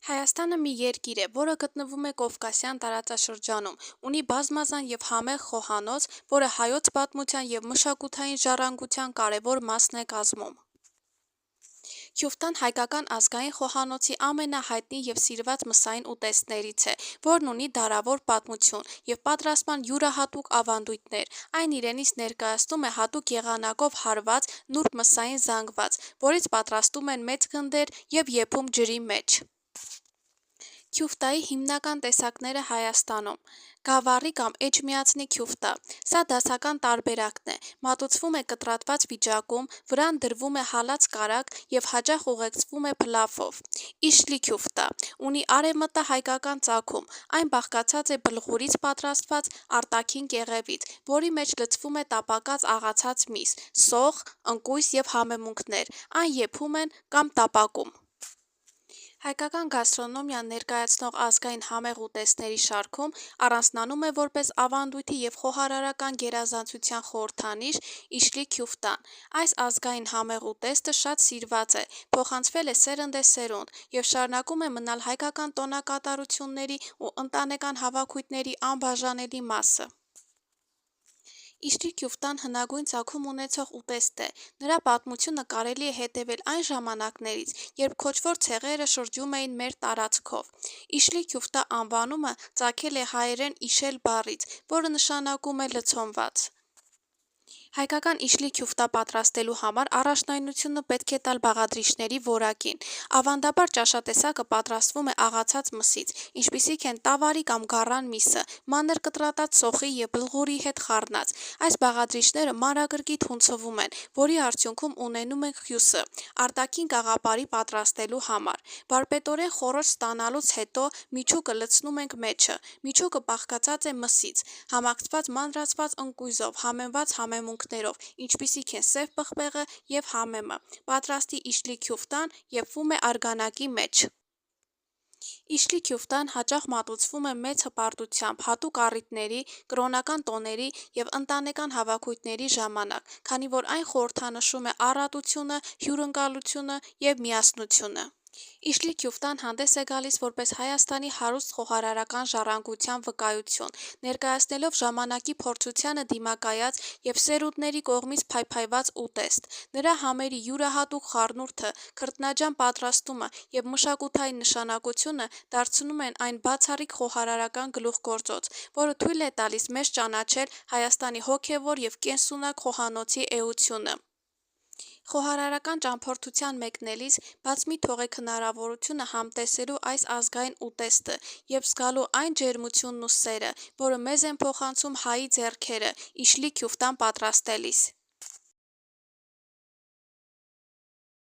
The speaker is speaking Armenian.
Հայաստանը մի երկիր է, որը գտնվում է Կովկասյան տարածաշրջանում, ունի բազմազան և համեղ խոհանոց, որը հայոց պատմության և մշակութային ժառանգության կարևոր մասն է կազմում։ Քյուֆտան հայկական ազգային խոհանոցի ամենահայտնի և սիրված մսային ուտեստներից է, որն ունի դարավոր պատմություն և պատրաստման յուրահատուկ ավանդույթներ, այն իրենից ներկայացնում է հատուկ եղանակով հարված նուրբ մսային զանգված, որից պատրաստում են մեծ գնդեր և եփում ջրի մեջ։ Քյուֆտայի հիմնական տեսակները Հայաստանում. Գավառի կամ էջմիածնի քյուֆտա, սա դասական տարբերակն է, մատուցվում է կտրատված վիճակում, վրան դրվում է հալած կարագ և հաճախ ուղեկցվում է փլավով։ Իշլի քյուֆտա, ունի արևմտահայկական ծագում, այն բաղկացած է բլղուրից պատրաստված արտաքին կեղևից, որի մեջ լցվում է տապակած աղացած միս, սոխ, ընկույզ և համեմունքներ, այն եփում են կամ տապակում։ Հայկական գաստրոնոմիան ներկայացնող ազգային համեղ ուտեստների շարքում առանձնանում է որպես ավանդույթի և խոհարարական գերազանցության խորհրդանիշ Իշլի քյուֆտան։ Այս ազգային համեղ ուտեստը շատ սիրված է, փոխանցվել է սերնդեսերունդ և շարունակում է մնալ հայկական տոնակատարությունների ու ընտանեկան հավաքույթների անբաժանելի մասը։ Իշլի քյուֆտան հնագույն ծագում ունեցող ուտեստ է, նրա պատմությունը կարելի է հետևել այն ժամանակներից, երբ քոչվոր ցեղերը շրջում էին մեր տարածքով։ Իշլի քյուֆտա անվանումը ծագել է հայերեն իշել բառից, որը նշանակում է լցոնված։ Հայկական իշլի քյուֆտա պատրաստելու համար առաջնայնությունը պետք է տալ բաղադրիչների որակին։ Ավանդաբար ճաշատեսակը պատրաստվում է աղացած մսից, ինչպիսիք են տավարի կամ գառան միսը, մանր կտրատած սոխի և բլղուրի հետ խառնած։ Այս բաղադրիչները մանրակրկիտ հունցվում են, որի արդյունքում ունենում ենք հյուսը՝ արտաքին կաղապարի պատրաստելու համար։ Վարպետորեն խոռոչ ստանալուց հետո միջուկը լցնում ենք մեջը։ Միջուկը բաղկացած է մսից, համակցված մանրացված ընկույզով, համեմված համեմունքներով, ինչպիսիք են սև պղպեղը և համեմը։ Պատրաստի իշլի քյուֆտան եփվում է արգանակի մեջ։ Իշլի քյուֆտան հաճախ մատուցվում է մեծ հպարտությամբ հատուկ առիթների, կրոնական տոների և ընտանեկան հավաքույթների ժամանակ, քանի որ այն խորհրդանշում է առատությունը, հյուրընկալությունը և միասնությունը։ Իշլի քյուֆտան հանդես է գալիս որպես Հայաստանի հարուստ խոհարարական ժառանգության վկայություն, ներկայացնելով ժամանակի փորձությանը դիմակայած և սերունդների կողմից փայփայված ուտեստ։ Նրա համերի յուրահատուկ խառնուրդը, քրտնաջան պատրաստումը և մշակութային նշանակությունը դարձնում են այն բացառիկ խոհարարական գլուխգործոց, որը թույլ է տալիս մեզ ճանաչել Հայաստանի հոգևոր և կենսունակ խոհանոցի էությունը։ Խոհարարական ճամփորդության մեկնելիս բաց մի թողեք հնարավորությունը համտեսելու այս ազգային ուտեստը և զգալու այն ջերմությունն ու սերը, որը մեզ են փոխանցում հայի ձեռքերը Իշլի քյուֆտան պատրաստելիս։